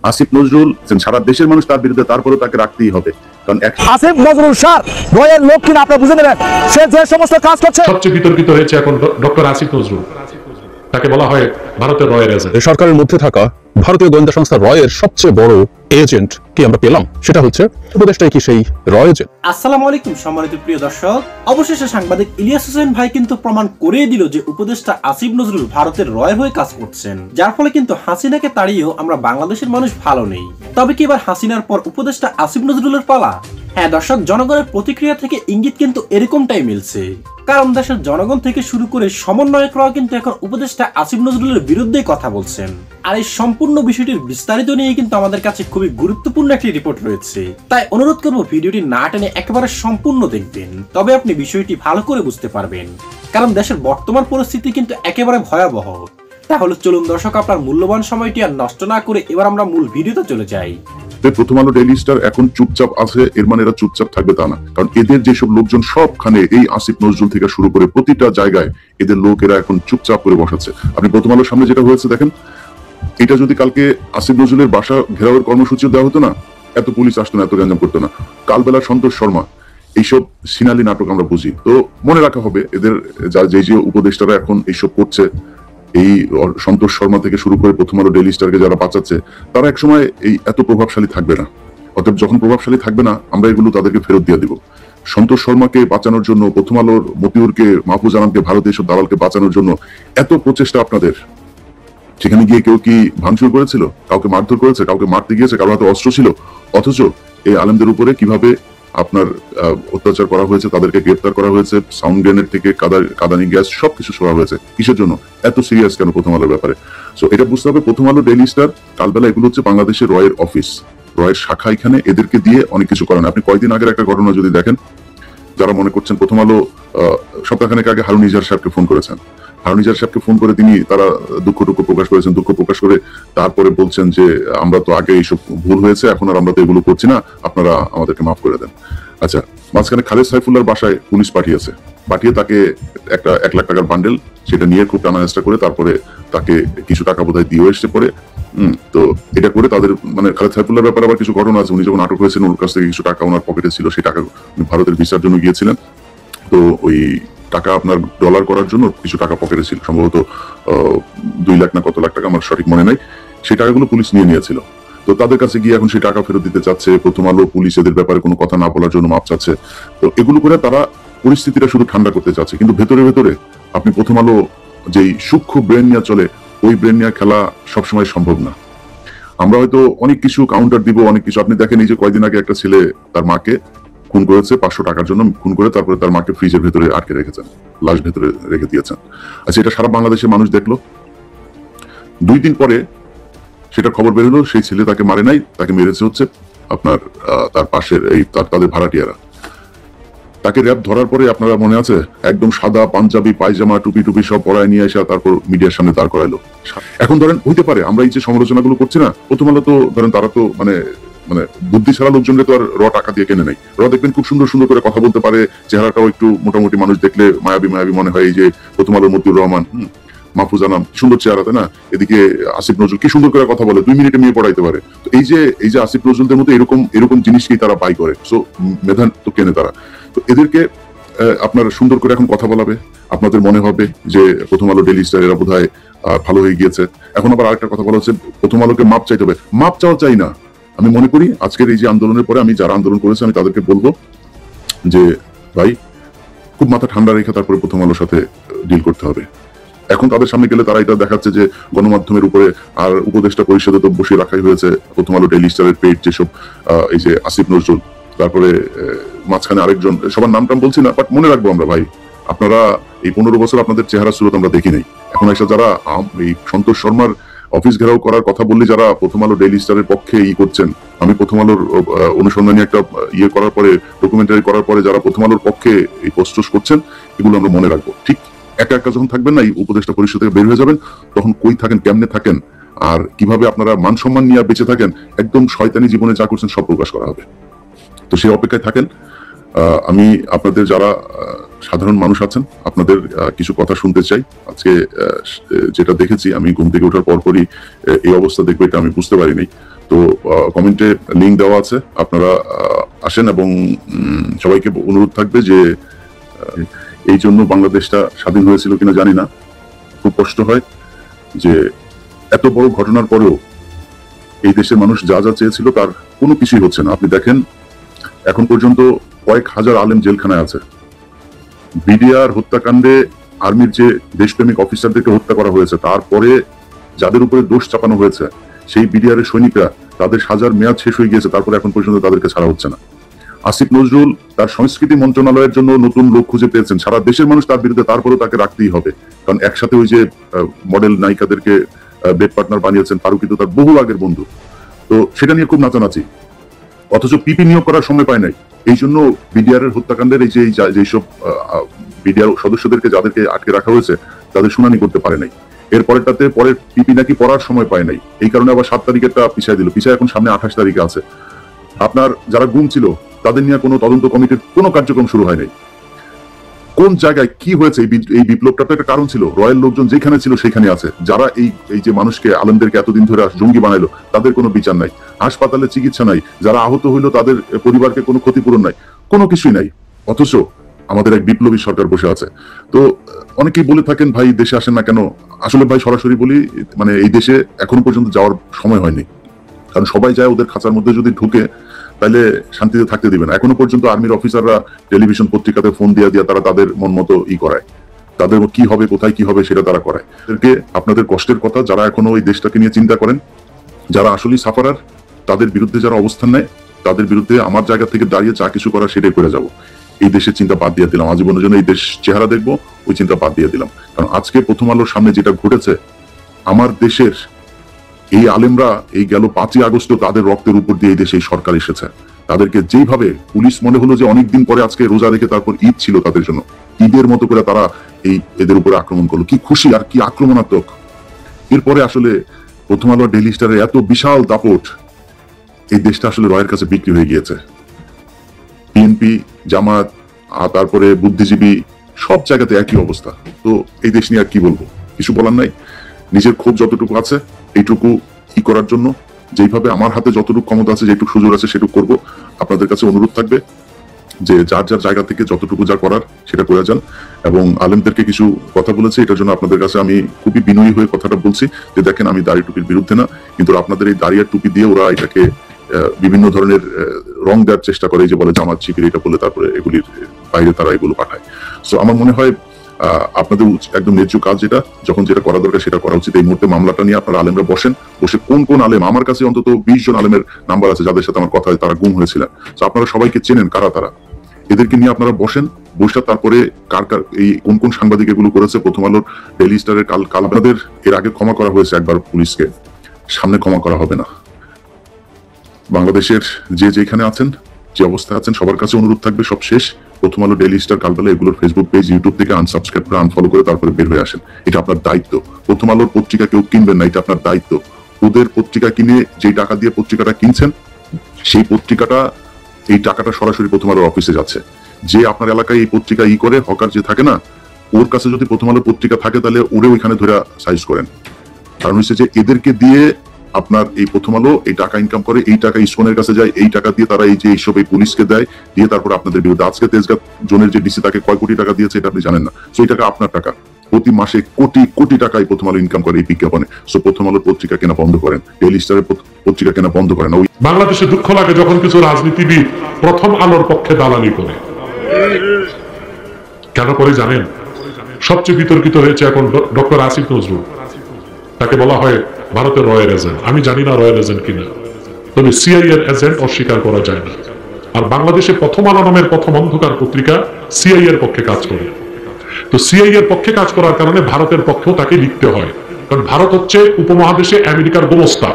আসিফ নজরুল সারা দেশের মানুষ তার বিরুদ্ধে, তারপরেও তাকে রাখতেই হবে, কারণ আসিফ নজরুল স্যার রয়ের লোক কিনা আপনারা বুঝে নেবেন। সে যে সমস্ত কাজ করছে, সবচেয়ে বিতর্কিত হয়েছে এখন ডক্টর আসিফ নজরুল। তাকে বলা হয় ভারতের রয়ের এজেন্ট। সরকারের মধ্যে থাকা ভারতীয় গোয়েন্দা সংস্থা রয়ের সবচেয়ে বড় এজেন্ট কি আমরা পেলাম, সেটা হচ্ছে উপদেষ্টাই কি সেই রয় এজেন্ট? আসসালামু আলাইকুম সম্মানিত প্রিয় দর্শক, অবশেষে সাংবাদিক ইলিয়াস হোসেন ভাই কিন্তু প্রমাণ করে দিল যে উপদেষ্টা আসিফ নজরুল ভারতের রয়ের হয়ে কাজ করছেন, যার ফলে কিন্তু হাসিনাকে তাড়িয়েও আমরা বাংলাদেশের মানুষ ভালো নেই। তবে কি এবার হাসিনার পর উপদেষ্টা আসিফ নজরুলের পালা? হ্যাঁ দর্শক, জনগণের প্রতিক্রিয়া থেকে ইঙ্গিত কিন্তু এরকমটাই মিলছে, কারণ দেশের জনগণ থেকে শুরু করে সমন্বয়করাও কিন্তু এখন উপদেষ্টা আসিফ নজরুলের বিরুদ্ধেই কথা বলছেন। আর এই সম্পূর্ণ বিষয়টির বিস্তারিত নিয়ে কিন্তু আমাদের কাছে খুবই গুরুত্বপূর্ণ একটি রিপোর্ট রয়েছে, তাই অনুরোধ করবো ভিডিওটি না টেনে একেবারে সম্পূর্ণ দেখবেন, তবে আপনি বিষয়টি ভালো করে বুঝতে পারবেন, কারণ দেশের বর্তমান পরিস্থিতি কিন্তু একেবারে ভয়াবহ। তাহলে চলুন দর্শক, আপনার মূল্যবান সময়টি আর নষ্ট না করে এবার আমরা মূল ভিডিওতে চলে যাই। প্রথম আলো ডেইলি স্টার এখন চুপচাপ আছে, এর মানে এরা চুপচাপ থাকবে তা না, কারণ এদের যেসব লোকজন সবখানে এই আসিফ নজরুল থেকে শুরু করে প্রতিটা জায়গায় এদের লোক এরা এখন চুপচাপ করে বসাচ্ছে। আপনি প্রথম আলোর সামনে যেটা হয়েছে দেখেন, এটা যদি কালকে আসিফ নজরুলের বাসা ঘেরাওয়ের কর্মসূচি দেওয়া হতো না, এত পুলিশ আসতো না, এত গ্যাঞ্জাম করতো না। কালবেলা সন্তোষ শর্মা, এইসব সিনালি নাটক আমরা বুঝি, তো মনে রাখা হবে এদের যে উপদেষ্টারা এখন এইসব করছে, এই সন্তোষ শর্মা থেকে শুরু করে প্রথম আলো ডেইলি স্টারকে যারা বাঁচাচ্ছে, তারা একসময় এই এত প্রভাবশালী থাকবে না। অতএব যখন প্রভাবশালী থাকবে না, আমরা এগুলো তাদেরকে ফেরত দিয়ে দিব। সন্তোষ শর্মাকে বাঁচানোর জন্য, প্রথম আলোর মতিউরকে, মাহফুজ আনামকে, ভারতীয় এসব দালালকে বাঁচানোর জন্য এত প্রচেষ্টা আপনাদের, সেখানে গিয়ে কেউ কি ভাঙচুর করেছিল, কাউকে মারধর করেছে, কাউকে মারতে গিয়েছে, কারো হাতে অস্ত্র ছিল, অথচ এই আলেমদের উপরে কিভাবে আপনার অত্যাচার করা হয়েছে, তাদেরকে গ্রেপ্তার করা হয়েছে, সাউন্ড গ্রেনেড থেকে কাদানি গ্যাস সবকিছু ছোড়া হয়েছে। কিসের জন্য এত সিরিয়াস কেন প্রথম আলোর ব্যাপারে? সো এটা বুঝতে হবে। প্রথম আলো ডেইলি স্টার কালবেলা এগুলো হচ্ছে বাংলাদেশের রয়ের অফিস, রয়ের শাখা, এখানে এদেরকে দিয়ে অনেক কিছু করেন। আপনি কয়েকদিন আগের একটা ঘটনা যদি দেখেন, যারা মনে করছেন প্রথম আলো সপ্তাহখানেক আগে হারুন নিজার সাহেবকে ফোন করেছেন, হারুন নিজার সাহেবকে ফোন করে তিনি তারা দুঃখ প্রকাশ করেছেন, দুঃখ প্রকাশ করে তারপরে বলছেন যে আমরা তো আগে এইসব ভুল হয়েছে, এখন আর আমরা তো এগুলো করছি না, আপনারা আমাদেরকে মাফ করে দেন। আচ্ছা, মাঝখানে খালেদ সাইফুল্লাহর বাসায় পুলিশ পাঠিয়ে তাকে একটা 1 লাখ টাকার বান্ডেল, সেটা নিয়ে খুব টানাহেস্টা করে তারপরে তাকে কিছু টাকা বোধহয় দিয়ে এসছে পরে। তো এটা করে তাদের মানে খালেদ সাইফুল্লাহর ব্যাপারে আবার কিছু ঘটনা আছে, উনি যখন আটক হয়েছেন ওর কাছ থেকে কিছু টাকা ওনার পকেটে ছিল, সেই টাকা ভারতের ভিসার জন্য গিয়েছিলেন, তো ওই টাকা আপনার ডলার করার জন্য কিছু টাকা পকেটে ছিল, সম্ভবত 2 লাখ না কত লাখ টাকা, আমার সঠিক মনে নাই। সেই টাকাগুলো পুলিশ নিয়েছিল, তো তাদের কাছে গিয়ে এখন সেই টাকা ফেরত দিতে চাচ্ছে। প্রথম আলো পুলিশ এদের ব্যাপারে কোনো কথা না বলার জন্য মাপ চাচ্ছে। তো এগুলো করে তারা পরিস্থিতিটা শুধু ঠান্ডা করতে চাচ্ছে, কিন্তু ভেতরে ভেতরে আপনি প্রথম আলো যেই সূক্ষ্ম ব্রেন নিয়ে চলে, ওই ব্রেন নিয়ে খেলা সবসময় সম্ভব না। আমরা হয়তো অনেক কিছু কাউন্টার দিব, অনেক কিছু। আপনি দেখেন, এই যে কয়েকদিন আগে একটা ছেলে তার মাকে খুন করেছে, 500 টাকার জন্য খুন করে তারপরে তার মাকে ফ্রিজের ভেতরে আটকে রেখেছেন, লাশ ভেতরে রেখে দিয়েছেন। আচ্ছা, এটা সারা বাংলাদেশের মানুষ দেখলো। 2 দিন পরে সেটা খবর বেরোলো, সেই ছেলে তাকে মারে নাই, তাকে মেরেছে হচ্ছে আপনার তার পাশের এই তাদের ভাড়াটিয়ারা। তাকে র্যাব ধরার পরে আপনারা মনে আছে, একদম সাদা পাঞ্জাবি পায়জামা টুপি সব পরায় নিয়ে এসে তারপর মিডিয়ার সামনে দাঁড় করাইলো। এখন ধরেন হইতে পারে আমরা এই যে সমালোচনাগুলো করছি না, প্রথম আলো তো ধরেন তারা তো মানে বুদ্ধি ছাড়া লোকজনকে তো আর টাকা দিয়ে কেনে নাই। দেখবেন খুব সুন্দর করে কথা বলতে পারে, চেহারাটাও একটু মোটামুটি, মানুষ দেখলে মায়াবী মনে হয়। এই যে প্রথম আলোর মতিউর রহমান, মাহফুজ আনাম, সুন্দর চেহারা, তাই না? এদিকে আসিফ নজরুল কি সুন্দর করে কথা বলে, 2 মিনিটে মেয়ে পড়াইতে পারে। তো এই যে আসিফ নজরুলদের মতো এরকম জিনিসকেই তারা বাই করে, সো মেধান তো কেনে তারা। তো এদেরকে আপনার সুন্দর করে এখন কথা বলাবে, আপনাদের মনে হবে যে প্রথম আলো ডেইলি স্টার এরা বোধহয় ভালো হয়ে গিয়েছে। এখন আবার আরেকটা কথা বলা হচ্ছে, প্রথম আলোকে মাপ চাইতে হবে। মাপ চাওয়া চাই না, আমি মনে করি আজকের এই যে আন্দোলনের পরে আমি যারা আন্দোলন করেছে আমি তাদেরকে বলবো যে ভাই, খুব মাথা ঠান্ডা রেখে তারপরে প্রথম আলোর সাথে ডিল করতে হবে। এখন তাদের সামনে গেলে তারা এটা দেখাচ্ছে যে গণমাধ্যমের উপরে আর উপদেষ্টা পরিষদে তো বসিয়ে রাখাই হয়েছে প্রথম আলো ডেইলি স্টারের পেজ, যেসব এই যে আসিফ নজরুল, তারপরে মাঝখানে আরেকজন, সবার নাম টাম বলছি না, বাট মনে রাখবো আমরা ভাই, আপনারা এই 15 বছর আপনাদের চেহারা সুরত আমরা দেখি নাই। এখন এসে যারা এই সন্তোষ শর্মার অফিস ঘেরাও করার কথা বললে যারা প্রথম আলো ডেইলি স্টারের পক্ষে করছেন, আমি প্রথম আলোর অনুসন্ধানী একটা করার পরে, ডকুমেন্টারি করার পরে যারা প্রথম আলোর পক্ষে এই পোস্ট করছেন, এগুলো আমরা মনে রাখবো। ঠিক একা যখন থাকবেন না, এই উপদেষ্টা পরিষদ থেকে বের হয়ে যাবেন, তখন কই থাকেন, কেমনে থাকেন, আর কিভাবে আপনারা মান সম্মান নিয়ে বেঁচে থাকেন, একদম শয়তানি জীবনে যা করছেন সব প্রকাশ করা হবে। তো সেই অপেক্ষায় থাকেন। আমি আপনাদের যারা সাধারণ মানুষ আছেন, আপনাদের কিছু কথা শুনতে চাই। আজকে যেটা দেখেছি, আমি ঘুম থেকে ওঠার পরপরই এই অবস্থা দেখবো এটা আমি বুঝতে পারিনি। তো কমেন্টে লিঙ্ক দেওয়া আছে, আপনারা আসেন এবং সবাইকে অনুরোধ থাকবে যে এই জন্য বাংলাদেশটা স্বাধীন হয়েছিল কিনা জানি না, খুব কষ্ট হয় যে এত বড় ঘটনার পরেও এই দেশের মানুষ যা যা চেয়েছিল তার কোনো কিছুই হচ্ছে না। আপনি দেখেন এখন পর্যন্ত কয়েক হাজার আলেম জেলখানায় আছে। বিডিআর হত্যাকাণ্ডে আর্মির যে দেশপ্রেমিক অফিসারদেরকে হত্যা করা হয়েছে, তারপরে যাদের উপরে দোষ চাপানো হয়েছে সেই বিডিআর এর সৈনিকরা, তাদের সাজার মেয়াদ শেষ হয়ে গিয়েছে, তারপরে এখন পর্যন্ত তাদেরকে ছাড়া হচ্ছে না। আসিফ নজরুল তার সংস্কৃতি মন্ত্রণালয়ের জন্য নতুন লোক খুঁজে পেয়েছেন, সারা দেশের মানুষ তার বিরুদ্ধে, তারপরেও তাকে রাখতেই হবে, কারণ একসাথে ওই যে মডেল নায়িকাদেরকে বেড পার্টনার বানিয়েছেন, ফারুকি তো তার বহু আগের বন্ধু, তো সেটা নিয়ে খুব নাচানাচি। অথচ পিপি নিয়োগ করার সময় পায় নাই, এই জন্য বিডিআর এর হত্যাকাণ্ডের এই যেসব বিডিআর সদস্যদেরকে যাদেরকে আটকে রাখা হয়েছে তাদের শুনানি করতে পারে নাই। এরপরেরটাতে পরের পিপি নাকি পড়ার সময় পায় নাই, এই কারণে আবার 7 তারিখেরটা পিছাই দিল, পিছায় এখন সামনে 28 তারিখে আছে। আপনার যারা গুম ছিল তাদের নিয়ে কোনো তদন্ত কমিটির কোনো কার্যক্রম শুরু হয় নাই। কোন জায়গায় কি হয়েছে এই বিপ্লবটা তো একটা কারণ ছিল, রয়্যাল লোকজন যেখানে ছিল সেখানে আছে। যারা এই যে মানুষকে আলেমদেরকে এতদিন ধরে জঙ্গি বানাইলো তাদের কোনো বিচার নাই, হাসপাতালে চিকিৎসা নাই, যারা আহত হইলো তাদের পরিবারকে কোনো ক্ষতিপূরণ নাই, কোনো কিছুই নাই। অথচ আমাদের এক বিপ্লবী সরকার বসে আছে। তো অনেকেই বলে থাকেন ভাই দেশে আসেন না কেন, আসলে ভাই সরাসরি বলি, মানে এই দেশে এখনো পর্যন্ত যাওয়ার সময় হয়নি, কারণ সবাই যায় ওদের খাঁচার মধ্যে যদি ঢুকে তাহলে শান্তিতে থাকতে দিবে না। এখনো পর্যন্ত আর্মির অফিসাররা টেলিভিশন পত্রিকাতে ফোন দিয়ে তারা তাদের মন মতো করায়, তাদের কি হবে কোথায় কি হবে সেটা তারা করায়। এদেরকে আপনাদের কষ্টের কথা, যারা এখনো ওই দেশটাকে নিয়ে চিন্তা করেন, যারা আসলেই সাফারার, তাদের বিরুদ্ধে যারা অবস্থান নেয় তাদের বিরুদ্ধে আমার জায়গা থেকে দাঁড়িয়ে যা কিছু করা সেটাই করে যাব। এই দেশের চিন্তা বাদ দিয়ে দিলাম, আজীবনের জন্য এই দেশ চেহারা দেখবো, ওই চিন্তা বাদ দিয়ে দিলাম। কারণ আজকে প্রথম আলোর সামনে যেটা ঘটেছে, আমার দেশের এই আলেমরা এই গেল 5ই আগস্ট তাদের রক্তের উপর দিয়ে এই দেশে এই সরকার এসেছে, তাদেরকে যেইভাবে পুলিশ মনে হলো যে অনেকদিন পরে আজকে রোজা রেখে তারপর ঈদ ছিল তাদের জন্য, ঈদের মতো করে তারা এদের উপরে আক্রমণ করলো, কি খুশি আর কি আক্রমণাত্মক। এরপরে আসলে প্রথম আলো ডেইলি স্টারের এত বিশাল দাপট, এই দেশটা আসলে রয়ের কাছে বিক্রি হয়ে গিয়েছে। বিএনপি, জামাত, তারপরে বুদ্ধিজীবী, সব জায়গাতে একই অবস্থা। তো এই দেশ নিয়ে আর কি বলবো, কিছু বলার নাই। নিজের ক্ষোভ যতটুকু আছে এইটুকু কি করার জন্য, যেইভাবে আমার হাতে যতটুকু ক্ষমতা আছে, যেটুকু সুযোগ আছে সেটুকু করবো। আপনাদের কাছে অনুরোধ থাকবে যে যার যার জায়গা থেকে যতটুকু যা করার সেটা করে যান। এবং আলেমদেরকে কিছু কথা বলেছে, এটার জন্য আপনাদের কাছে আমি খুবই বিনয়ী হয়ে কথাটা বলছি যে দেখেন আমি দাড়ি টুপির বিরুদ্ধে না, কিন্তু আপনাদের এই দাড়ি আর টুপি দিয়ে ওরা এটাকে বিভিন্ন ধরনের রং দেওয়ার চেষ্টা করে, যে বলে জামাত শিবির এটা বলে, তারপরে এগুলির বাইরে তারা এগুলো পাঠায়। সো আমার মনে হয় আপনাদের একদম ন্যায্য কাজ যেটা, যখন যেটা করা দরকার সেটা করা উচিত। এই মুহূর্তে মামলাটা নিয়ে আপনারা আলেমরা বসে কোন কোন আলেম, আমার কাছে অন্তত 20 জন আলেমের নাম্বার আছে যাদের সাথে আমার কথা হয়, তারা গুম হয়েছিলেন। তো আপনারা সবাইকে চেনেন কারা তারা, এদেরকে নিয়ে আপনারা বসে তারপরে কার এই কোন কোন সাংবাদিক এগুলো করেছে। প্রথম আলোর ডেইলি স্টারের কাল আপনাদের এর আগে ক্ষমা করা হয়েছে একবার পুলিশকে, সামনে ক্ষমা করা হবে না। বাংলাদেশের যে যেখানে আছেন, যে অবস্থায় আছেন, সবার কাছে অনুরোধ থাকবে, সব শেষ, প্রথম আলো ডেইলি স্টার কালবেলা এগুলোর ফেসবুক পেজ, ইউটিউব থেকে আনসাবস্ক্রাইব করে আনফলো করে তারপরে বের হয়ে আসেন। এটা আপনার দায়িত্ব। প্রথম আলোর পত্রিকা কেউ কিনবেন না, এটা আপনার দায়িত্ব। ওদের পত্রিকা কিনে যেই টাকা দিয়ে পত্রিকাটা কিনছেন, সেই পত্রিকাটা, এই টাকাটা সরাসরি প্রথম আলোর অফিসে যাচ্ছে। যে আপনার এলাকায় এই পত্রিকা করে হকার যে থাকে না, ওর কাছে যদি প্রথম আলোর পত্রিকা থাকে তাহলে ওরে ওইখানে ধরে সাইজ করেন। কারণ হচ্ছে যে এদেরকে দিয়ে আপনার এই প্রথম আলো এই টাকা ইনকাম করে, এই টাকা ইসকনের কাছে যায়, এই টাকা দিয়ে তারা এই যে এইসব এই পুলিশকে দেয়, দিয়ে তারপর আপনাদের বিরুদ্ধে। আজকে তেজগাঁ জোনের যে ডিসি তাকে কয় কোটি টাকা দিয়েছে এটা আপনি জানেন না। সো এই টাকা আপনার টাকা, প্রতি মাসে কোটি কোটি টাকা এই প্রথম আলো ইনকাম করে এই বিজ্ঞাপনে। সো প্রথম আলোর পত্রিকা কেনা বন্ধ করেন, ডেইলি স্টারের পত্রিকা কেনা বন্ধ করেন। ওই বাংলাদেশে দুঃখ লাগে যখন কিছু রাজনীতিবিদ প্রথম আলোর পক্ষে দালালি করে। কেন করে জানেন? সবচেয়ে বিতর্কিত হয়েছে এখন ডক্টর আসিফ নজরুল, তাকে বলা হয় ভারতের রয়্যাল এজেন্ট। আমি জানি না রয়্যাল এজেন্ট কিনা, তবে সিআইএ এর এজেন্ট অস্বীকার করা যায় না। আর বাংলাদেশে প্রথম আলো নামের প্রথম অন্ধকার পত্রিকা সিআইএ এর পক্ষে কাজ করে। তো সিআইএ এর পক্ষে কাজ করার কারণে ভারতের পক্ষেও তাকে লিখতে হয়, কারণ ভারত হচ্ছে উপমহাদেশে আমেরিকার গোমস্তা।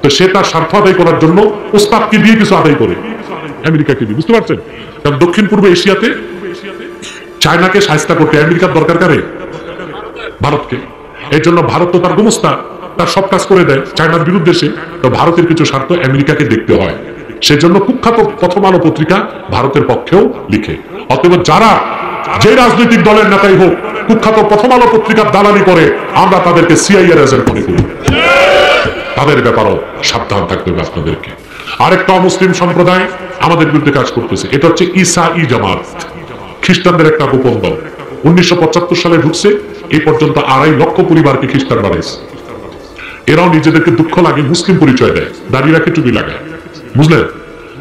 তো সে তার স্বার্থ আদায় করার জন্য ওস্তাদকে দিয়ে কিছু আদায় করে, আমেরিকাকে দিয়ে, বুঝতে পারছেন? কারণ দক্ষিণ পূর্ব এশিয়াতে চায়নাকে সাহায্য করতে আমেরিকার দরকার কারে? ভারতকে। এই জন্য ভারত তো তার গোমস্তা, তার সব কাজ করে দেয় চায়নার বিরুদ্ধে। সে তো ভারতের কিছু স্বার্থ আমেরিকাকে দেখতে হয়, সেজন্য কুখ্যাত প্রথম আলো পত্রিকা ভারতের পক্ষেও লিখে। অতএব যারা যে রাজনৈতিক দলের নেতাই হোক কুখ্যাত প্রথম আলো পত্রিকার দালালি করে, আমরা তাদেরকে সিআইএ এর এজেন্ট মনে করি। তাদের ব্যাপারও সাবধান থাকতে হবে আপনাদেরকে। আরেকটা মুসলিম সম্প্রদায় আমাদের বিরুদ্ধে কাজ করতেছে, এটা হচ্ছে ঈসাই জামাত, খ্রিস্টানদের একটা গোপন দল। 1975 সালে ঢুকছে, এই পর্যন্ত 2.5 লক্ষ পরিবারকে খ্রিস্টান বানাইছে। এরাও নিজেদেরকে দুঃখ লাগে মুসলিম পরিচয় দেয়, দাঁড়িয়ে রাখে, টুপি লাগায়, বুঝলেন?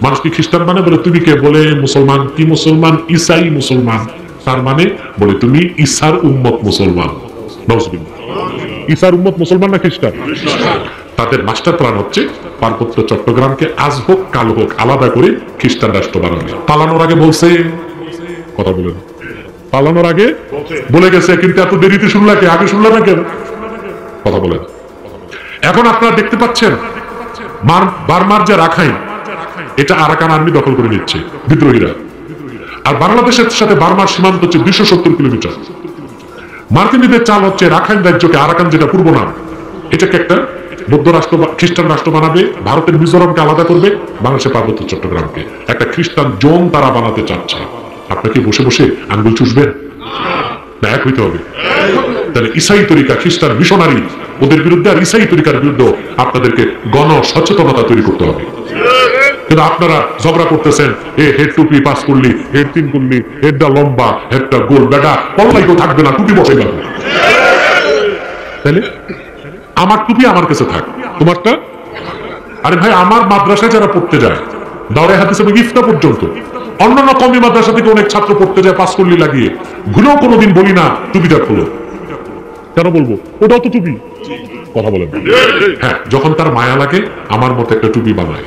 মানুষকে খ্রিস্টান মানে বলে তুমি কে, বলে মুসলমান। কি মুসলমান? ঈসাই মুসলমান। তার মানে বলে তুমি ঈসার উম্মত মুসলমান। ঈসার উম্মত মুসলমান না খ্রিস্টান? তাদের মাস্টার প্ল্যান হচ্ছে পার্বত্য চট্টগ্রামকে আজ হোক কাল হোক আলাদা করে খ্রিস্টান রাষ্ট্র বানানো। পালানোর আগে বলছে, কথা বলেন, পালানোর আগে বলে গেছে, কিন্তু এত দেরিতে শুনলা কে? আগে শুনলা না কেন? কথা বলেন। এখন আপনারা দেখতে পাচ্ছেন বার্মার যে রাখাইন, এটা আরাকান আর্মি দখল করে নিচ্ছে বিদ্রোহীরা। আর বাংলাদেশের সাথে বার্মার সীমান্ত হচ্ছে 270 কিলোমিটার। মার্কিনীদের চাল হচ্ছে রাখাইন রাজ্যকে, আরাকান যেটা পূর্ব নাম, এটাকে একটা বৌদ্ধ রাষ্ট্র, খ্রিস্টান রাষ্ট্র বানাবে, ভারতের মিজোরামকে আলাদা করবে, বাংলাদেশের পার্বত্য চট্টগ্রামকে একটা খ্রিস্টান জোন তারা বানাতে চাচ্ছে। আপনাকে বসে বসে আঙ্গুল চুষবেন না? এক হইতে হবে। তাহলে ইসাই তরিকা, খ্রিস্টান মিশনারি, ওদের বিরুদ্ধে আর ইসাই তরিকার বিরুদ্ধে আপনাদেরকে গণ সচেতনতা তৈরি করতে হবে। কিন্তু আপনারা ঝগড়া করতেছেন, এ হেড টুপি পাস করলি, হেড 3 করলি, হেডটা লম্বা, হেডটা গোল, বেটা পল্লাই কেউ থাকবে না, টুপি বসে যাবে। তাহলে আমার টুপি আমার কাছে থাক, তোমারটা? আরে ভাই, আমার মাদ্রাসায় যারা পড়তে যায়, দাওরায়ে হাদিস এবং ইফতা পর্যন্ত, অন্যান্য কমি মাদ্রাসা থেকে অনেক ছাত্র পড়তে যায় পাস করলি লাগিয়ে, ভুলেও কোনোদিন বলি না টুপিটা খোলো। কেন বলবো? ওটাও তো টুপি। কথা বলেন। হ্যাঁ, যখন তার মায়া লাগে আমার মতো একটা টুপি বানায়,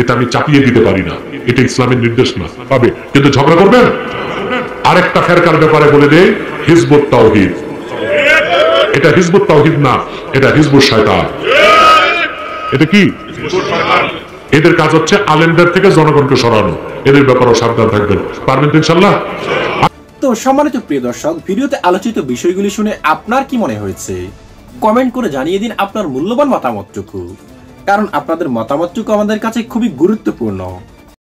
এটা আমি চাপিয়ে দিতে পারি না, এটা ইসলামের নির্দেশ না, পাবে। কিন্তু ঝগড়া করবেন। আরেকটা ফেরকার ব্যাপারে বলে দেয়, হিজবুত তাওহীদ। এটা হিজবুত তাওহীদ না, এটা হিজবুত শয়তান। এটা কি? এদের কাজ হচ্ছে আলেমদের থেকে জনগণকে সরানো। এদের ব্যাপারেও সাবধান থাকবেন। পারবেন তো ইনশাআল্লাহ? তো সম্মানিত প্রিয় দর্শক, ভিডিওতে আলোচিত বিষয়গুলি শুনে আপনার কি মনে হয়েছে? কমেন্ট করে জানিয়ে দিন আপনার মূল্যবান মতামতটুকু, কারণ আপনাদের মতামতটুকু আমাদের কাছে খুবই গুরুত্বপূর্ণ।